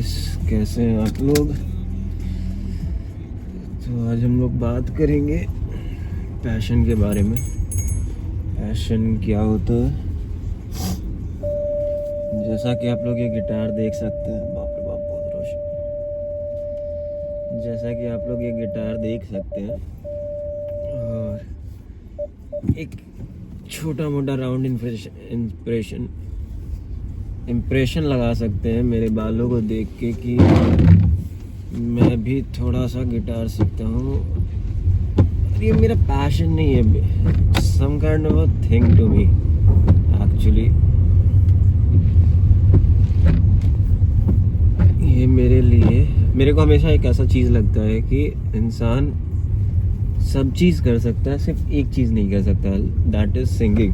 Guys, कैसे हैं आप लोग। तो आज हम लोग बात करेंगे पैशन के बारे में। पैशन क्या होता है। जैसा कि आप लोग ये गिटार देख सकते हैं, बाप रे बाप बहुत रोशन। जैसा कि आप लोग ये गिटार देख सकते हैं और एक छोटा मोटा राउंड इम्प्रेशन लगा सकते हैं मेरे बालों को देख के कि मैं भी थोड़ा सा गिटार सीखता हूँ। ये मेरा पैशन नहीं है, some kind of a thing to me actually. ये मेरे को हमेशा एक ऐसा चीज़ लगता है कि इंसान सब चीज़ कर सकता है, सिर्फ एक चीज़ नहीं कर सकता, दैट इज़ सिंगिंग।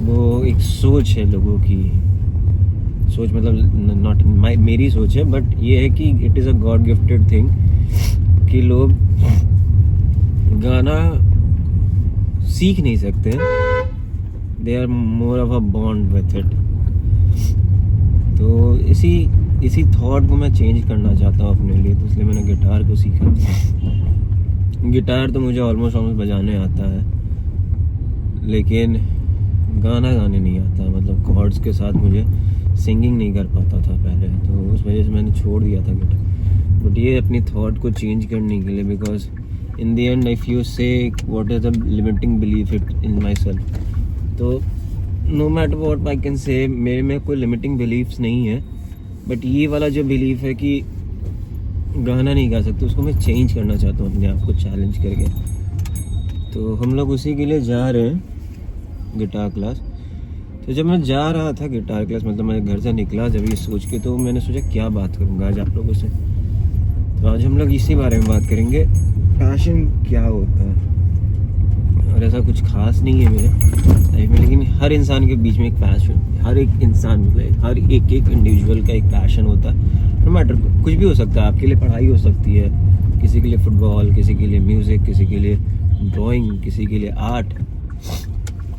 वो एक सोच है लोगों की, सोच मतलब नॉट मेरी सोच है, बट ये है कि it is a god gifted thing कि लोग गाना सीख नहीं सकते, they are more of a bond with it. तो इसी थॉट को मैं चेंज करना चाहता हूँ अपने लिए, तो इसलिए मैंने गिटार को सीखा। गिटार तो मुझे ऑलमोस्ट बजाने आता है, लेकिन गाना गाने नहीं आता, मतलब कॉर्ड्स के साथ मुझे सिंगिंग नहीं कर पाता था पहले, तो उस वजह से मैंने छोड़ दिया था गिटार। बट ये अपनी थॉट को चेंज करने के लिए, because in the end if you say what is the limiting belief it in myself, तो no matter what I can say, मेरे में कोई लिमिटिंग बिलीफ्स नहीं है, बट ये वाला जो बिलीफ है कि गाना नहीं गा सकते, उसको मैं चेंज करना चाहता हूँ अपने आप को चैलेंज करके। तो हम लोग उसी के लिए जा रहे हैं गिटार क्लास। तो जब मैं जा रहा था गिटार क्लास, मतलब मैं घर से निकला जब ये सोच के, तो मैंने सोचा क्या बात करूँगा आज आप लोगों से। तो आज हम लोग इसी बारे में बात करेंगे, पैशन क्या होता है। और ऐसा कुछ खास नहीं है मेरे लाइफ में, लेकिन हर इंसान के बीच में एक पैशन, हर एक इंसान मतलब हर एक इंडिविजुअल का एक पैशन होता है। नो मैटर, कुछ भी हो सकता है। आपके लिए पढ़ाई हो सकती है, किसी के लिए फुटबॉल, किसी के लिए म्यूज़िक, किसी के लिए ड्राइंग, किसी के लिए आर्ट।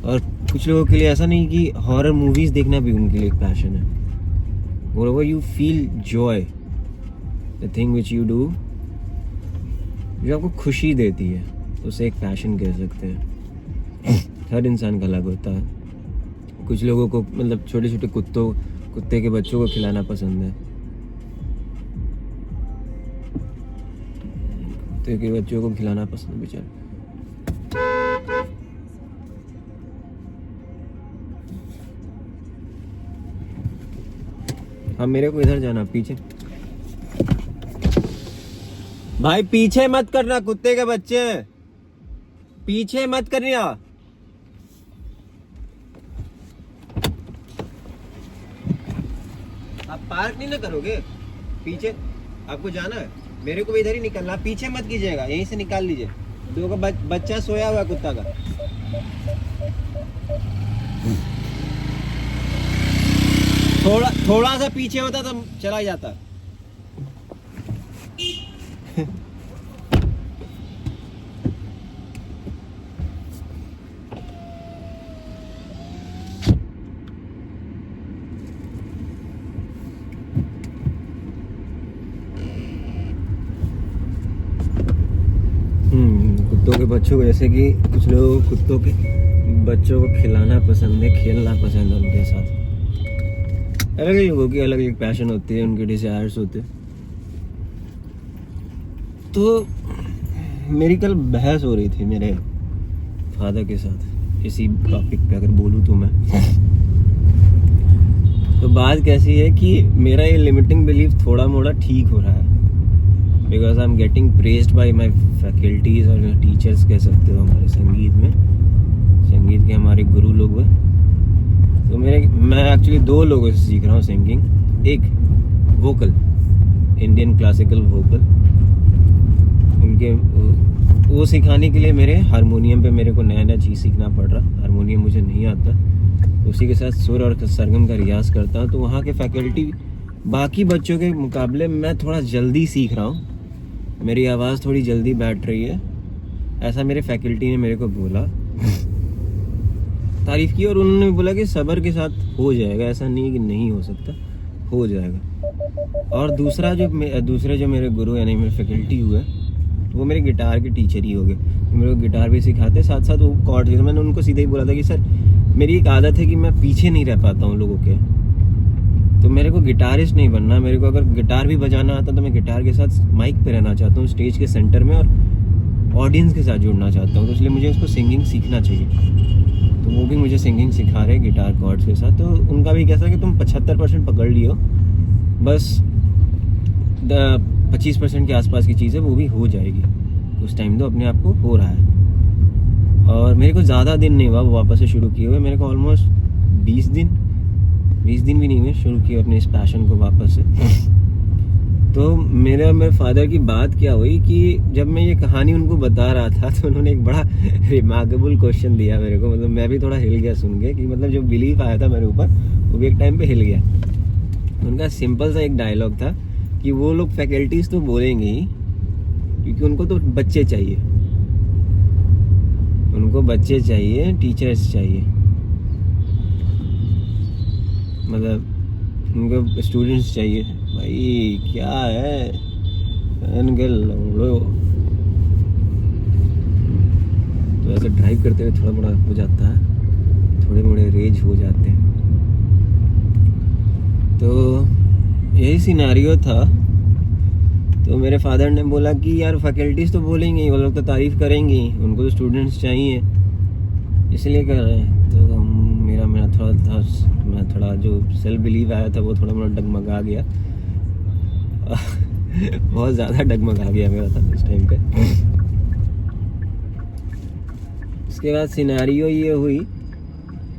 और कुछ लोगों के लिए ऐसा नहीं कि हॉरर मूवीज़ देखना भी उनके लिए एक पैशन है। Whatever you feel Joy, the thing which you do, जो आपको खुशी देती है, उसे एक पैशन कह सकते हैं। हर इंसान का अलग होता है। कुछ लोगों को मतलब छोटे छोटे कुत्ते के बच्चों को खिलाना पसंद है, कुत्ते के बच्चों को खिलाना पसंद है बेचारे। हाँ, मेरे को इधर जाना, पीछे भाई, पीछे मत करना कुत्ते के बच्चे, पीछे मत करना। आप पार्क नहीं ना करोगे, पीछे आपको जाना है, मेरे को भी इधर ही निकलना, पीछे मत कीजिएगा, यहीं से निकाल लीजिए। दो का बच्चा सोया हुआ है कुत्ता का। थोड़ा सा पीछे होता तो चला जाता। कुत्तों के बच्चों को, जैसे कि कुछ लोगों को कुत्तों के बच्चों को खिलाना पसंद है, खेलना पसंद है उनके साथ। अलग अलग लोगों की अलग अलग पैशन होती है, उनके डिजायर्स होते हैं। तो मेरी कल बहस हो रही थी मेरे फादर के साथ इसी टॉपिक पे, अगर बोलूँ तो मैं। तो बात कैसी है कि मेरा ये लिमिटिंग बिलीफ थोड़ा मोड़ा ठीक हो रहा है, because I am getting praised by my faculties और टीचर्स कह सकते हो हमारे संगीत के हमारे गुरु लोग हैं। तो मैं एक्चुअली 2 लोगों से सीख रहा हूँ सिंगिंग। एक वोकल, इंडियन क्लासिकल वोकल, उनके वो सिखाने के लिए मेरे हारमोनियम पे मेरे को नया चीज़ सीखना पड़ रहा। हारमोनियम मुझे नहीं आता, उसी के साथ सुर और सरगम का रियाज करता हूँ। तो वहाँ के फैकल्टी बाकी बच्चों के मुकाबले मैं थोड़ा जल्दी सीख रहा हूँ, मेरी आवाज़ थोड़ी जल्दी बैठ रही है, ऐसा मेरे फैकल्टी ने मेरे को बोला, तारीफ़ की। और उन्होंने बोला कि सब्र के साथ हो जाएगा, ऐसा नहीं कि नहीं हो सकता, हो जाएगा। और दूसरे जो मेरे गुरु यानी मेरे फैकल्टी हुए, तो वो मेरे गिटार के टीचर ही हो गए। मेरे को गिटार भी सिखाते, साथ साथ वो कॉर्ड। मैंने उनको सीधे ही बोला था कि सर मेरी एक आदत है कि मैं पीछे नहीं रह पाता हूँ लोगों के, तो मेरे को गिटारिस्ट नहीं बनना। मेरे को अगर गिटार भी बजाना आता तो मैं गिटार के साथ माइक पे रहना चाहता हूँ, स्टेज के सेंटर में, और ऑडियंस के साथ जुड़ना चाहता हूँ। तो इसलिए मुझे उसको सिंगिंग सीखना चाहिए। तो वो भी मुझे सिंगिंग सिखा रहे गिटार कॉर्ड्स के साथ। तो उनका भी कैसा कि तुम 75% पकड़ लियो, बस 25% के आसपास की चीज़ है वो भी हो जाएगी। कुछ टाइम तो अपने आप को हो रहा है। और मेरे को ज़्यादा दिन नहीं हुआ वो वापस से शुरू किए हुए, मेरे को ऑलमोस्ट 20 दिन भी नहीं हुए शुरू किए अपने इस पैशन को वापस से। तो मेरे फादर की बात क्या हुई कि जब मैं ये कहानी उनको बता रहा था तो उन्होंने एक बड़ा रिमार्केबल क्वेश्चन दिया मेरे को। मतलब मैं भी थोड़ा हिल गया सुन के कि मतलब जो बिलीफ आया था मेरे ऊपर वो भी एक टाइम पे हिल गया। उनका सिंपल सा एक डायलॉग था कि वो लोग फैकल्टीज तो बोलेंगे ही, क्योंकि उनको तो बच्चे चाहिए, उनको बच्चे चाहिए, टीचर्स चाहिए, मतलब उनको स्टूडेंट्स चाहिए। भाई क्या है तो ऐसे ड्राइव करते हुए थोड़ा बड़ा हो जाता है, थोड़े मोड़े रेज हो जाते हैं। तो यही सिनेरियो था। तो मेरे फादर ने बोला कि यार फैकल्टीज तो बोलेंगे ही, वो लोग तो तारीफ करेंगे ही, उनको तो स्टूडेंट्स चाहिए, इसलिए कर रहे हैं। तो मेरा थोड़ा जो सेल्फ बिलीव आया था वो थोड़ा मोड़ा डगमगा गया। बहुत ज़्यादा डगमगा गया मेरा था उस टाइम पे। उसके बाद सिनेरियो ये हुई,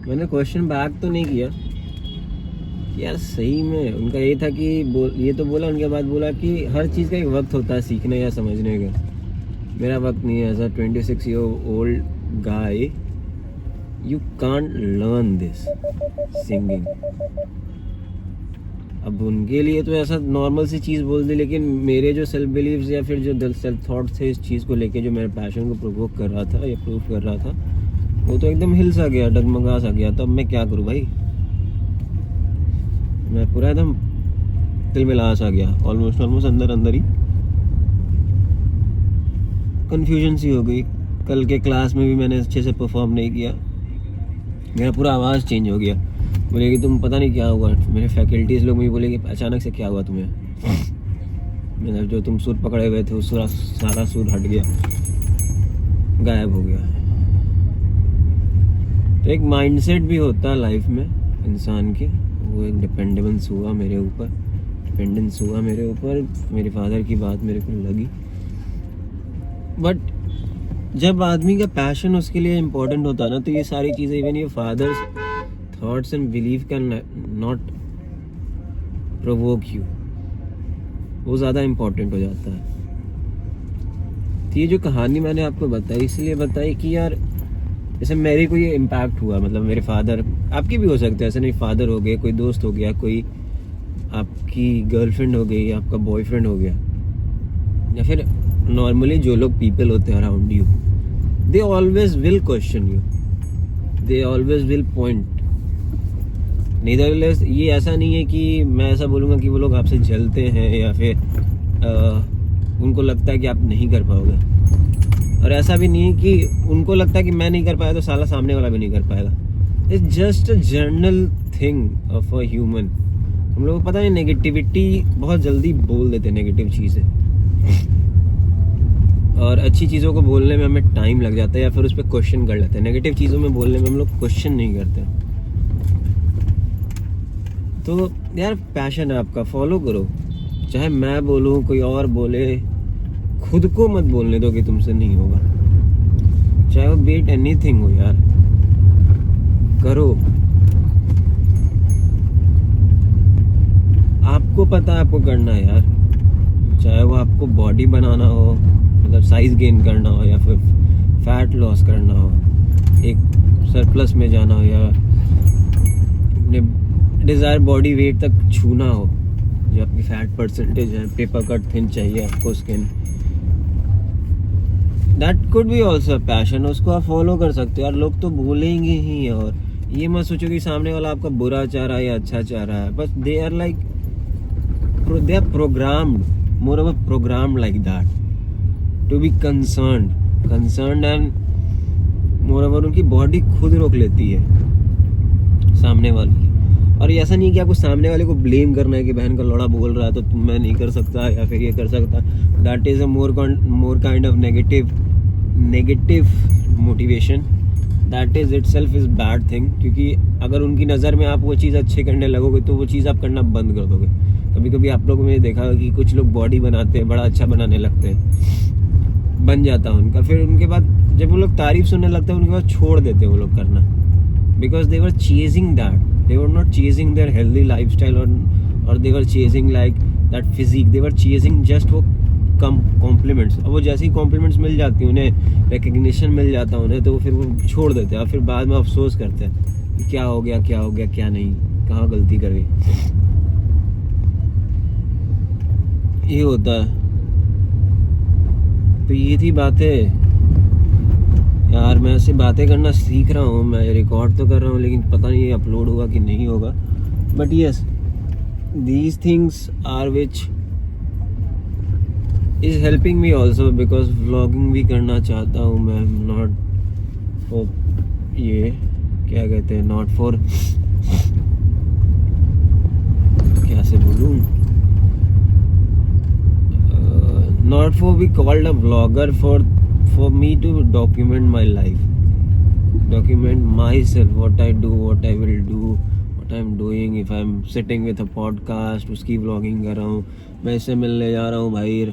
मैंने क्वेश्चन बैक तो नहीं किया यार सही में। उनका ये था कि ये तो बोला, उनके बाद बोला कि हर चीज़ का एक वक्त होता है सीखने या समझने का। मेरा वक्त नहीं है। As a 26 year old guy you can't learn this singing। अब उनके लिए तो ऐसा नॉर्मल सी चीज़ बोल दी, लेकिन मेरे जो सेल्फ बिलीव्स या फिर जो सेल्फ थॉट्स थे इस चीज़ को लेके, जो मेरे पैशन को प्रोवोक कर रहा था या प्रूव कर रहा था, वो तो एकदम हिल सा गया, डगमगा सा गया। तो अब मैं क्या करूँ भाई, मैं पूरा एकदम तिलमिला सा गया, ऑलमोस्ट अंदर ही कंफ्यूजन सी हो गई। कल के क्लास में भी मैंने अच्छे से परफॉर्म नहीं किया, मेरा पूरा आवाज़ चेंज हो गया। बोले कि तुम पता नहीं क्या हुआ। मेरे फैकल्टीज लोग मुझे बोले कि अचानक से क्या हुआ तुम्हें, मतलब जो तुम सुर पकड़े हुए थे उस सारा सुर हट गया, गायब हो गया। तो एक माइंडसेट भी होता है लाइफ में इंसान के, वो एक डिपेंडेंस हुआ मेरे ऊपर। मेरे फादर की बात मेरे को लगी। बट जब आदमी का पैशन उसके लिए इम्पोर्टेंट होता है ना, तो ये सारी चीज़ें, इवन ये father's thoughts and believe can not provoke you, वो ज़्यादा इम्पोर्टेंट हो जाता है। तो ये जो कहानी मैंने आपको बताई इसलिए बताई कि यार जैसे मेरे को ये इम्पैक्ट हुआ, मतलब मेरे फादर, आपके भी हो सकते हैं ऐसे नहीं, फादर हो गए, कोई दोस्त हो गया, कोई आपकी गर्लफ्रेंड हो गई, आपका बॉयफ्रेंड हो गया, या फिर नॉर्मली जो लोग पीपल होते हैं around you, they always will question you, they always will point. Nevertheless ये ऐसा नहीं है कि मैं ऐसा बोलूँगा कि वो लोग आपसे जलते हैं या फिर उनको लगता है कि आप नहीं कर पाओगे, और ऐसा भी नहीं है कि उनको लगता है कि मैं नहीं कर पाया तो साला सामने वाला भी नहीं कर पाएगा। It's just a general thing of a human. हम लोग को पता नहीं, नेगेटिविटी बहुत जल्दी बोल देते हैं नेगेटिव चीज़ें, और अच्छी चीज़ों को बोलने में हमें टाइम लग जाता है या फिर उस पर क्वेश्चन कर लेते हैं। नेगेटिव चीज़ों में बोलने में हम लोग क्वेश्चन नहीं करते। तो यार पैशन है आपका, फॉलो करो, चाहे मैं बोलूँ कोई और बोले, खुद को मत बोलने दो कि तुमसे नहीं होगा, चाहे वो बीट एनीथिंग हो यार, करो। आपको पता है आपको करना है यार, चाहे वो आपको बॉडी बनाना हो, मतलब साइज गेन करना हो, या फिर फैट लॉस करना हो, एक सरप्लस में जाना हो, या अपने डिज़ायर बॉडी वेट तक छूना हो, जो आपकी फैट परसेंटेज है, पेपर कट थिन चाहिए आपको skin, that could be also passion, उसको आप फॉलो कर सकते हो यार। लोग तो बोलेंगे ही, और ये मत सोचो कि सामने वाला आपका बुरा चाह रहा है या अच्छा चाह रहा है, बस they are like they are programmed, moreover programmed like that to be concerned and moreover उनकी बॉडी खुद रोक लेती है सामने वाले की। और ऐसा नहीं कि आपको सामने वाले को ब्लेम करना है कि बहन का लौड़ा बोल रहा है तो मैं नहीं कर सकता या फिर ये कर सकता। That is a more kind of negative motivation. That is it self is bad thing, क्योंकि अगर उनकी नज़र में आप वो चीज़ अच्छे करने लगोगे तो वो चीज़ आप करना बंद कर दोगे। कभी कभी आप लोगों ने देखा कि कुछ लोग बॉडी बनाते हैं, बड़ा अच्छा बनाने लगते हैं, बन जाता है उनका, फिर उनके बाद जब वो लोग तारीफ सुनने लगते हैं उनके बाद छोड़ देते हैं वो लोग करना, because they were chasing that, they were not chasing their healthy lifestyle or they were chasing like that physique, they were chasing just वो compliments। अब वो जैसे ही compliments मिल जाती हैं, उन्हें recognition मिल जाता है उन्हें, तो फिर वो छोड़ देते हैं और फिर बाद में अफसोस करते हैं कि क्या हो गया क्या नहीं, कहाँ गलती कर गई। ये होता है। तो ये थी बातें यार, मैं ऐसे बातें करना सीख रहा हूँ, मैं रिकॉर्ड तो कर रहा हूँ लेकिन पता नहीं ये अपलोड होगा कि नहीं होगा। But yes, these things are which is helping me also, because vlogging भी करना चाहता हूँ मैं। नॉट फॉर ये क्या कहते हैं, नॉट फॉर कैसे बोलूँ, not for be called a vlogger, for me to document my life, document myself, what I do, what I will do, what I'm doing। if I'm sitting with a podcast, उसकी vlogging कर रहा हूँ, मैं इससे मिलने जा रहा हूँ भाई,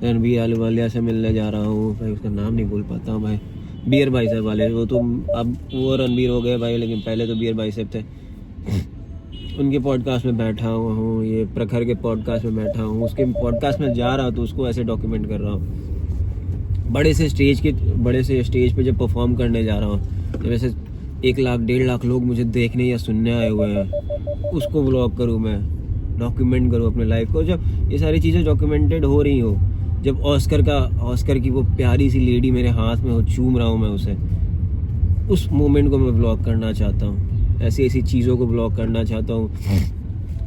रणबीर अहलूवालिया से मिलने जा रहा हूँ भाई, उसका नाम नहीं बोल पाता हूँ भाई, बियर भाई साहब वाले, वो तो अब वो रणबीर हो गए भाई, लेकिन पहले तो बियर भाई साहब थे। उनके पॉडकास्ट में बैठा हुआ हूँ, ये प्रखर के पॉडकास्ट में बैठा हूँ, उसके पॉडकास्ट में जा रहा हूँ तो उसको ऐसे डॉक्यूमेंट कर रहा हूँ। बड़े से स्टेज पे जब परफॉर्म करने जा रहा हूँ, जब ऐसे 1 लाख 1.5 लाख लोग मुझे देखने या सुनने आए हुए हैं, उसको व्लॉग करूँ मैं, डॉक्यूमेंट करूँ अपने लाइफ को। जब ये सारी चीज़ें डॉक्यूमेंटेड हो रही हो, जब ऑस्कर की वो प्यारी सी लेडी मेरे हाथ में हो, चूम रहा हूँ मैं उसे, उस मोमेंट को मैं व्लॉग करना चाहता हूँ। ऐसी चीज़ों को व्लॉग करना चाहता हूँ।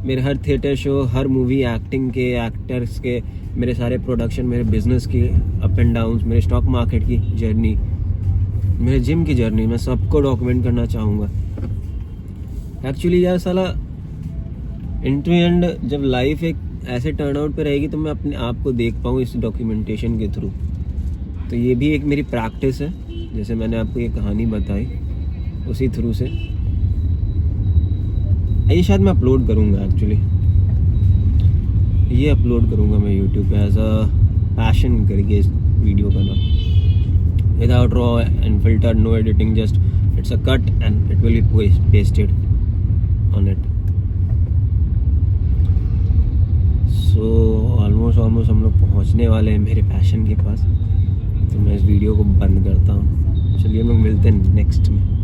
मेरे हर थिएटर शो, हर मूवी, एक्टिंग के, एक्टर्स के, मेरे सारे प्रोडक्शन, मेरे बिजनेस के अप एंड डाउन्स, मेरे स्टॉक मार्केट की जर्नी, मेरे जिम की जर्नी, मैं सबको डॉक्यूमेंट करना चाहूँगा। एक्चुअली यार साला इन टू एंड जब लाइफ एक ऐसे टर्न आउट पे रहेगी तो मैं अपने आप को देख पाऊँ इस डॉक्यूमेंटेशन के थ्रू। तो ये भी एक मेरी प्रैक्टिस है, जैसे मैंने आपको ये कहानी बताई उसी थ्रू से। ये शायद मैं अपलोड करूँगा, एक्चुअली ये अपलोड करूँगा मैं यूट्यूब पे एज अ पैशन करके इस वीडियो का नाम, without raw and filter, no editing, just it's a cut and it will be pasted on it. So almost हम लोग पहुँचने वाले हैं मेरे पैशन के पास, तो मैं इस वीडियो को बंद करता हूँ। चलिए हम लोग मिलते हैं नेक्स्ट में।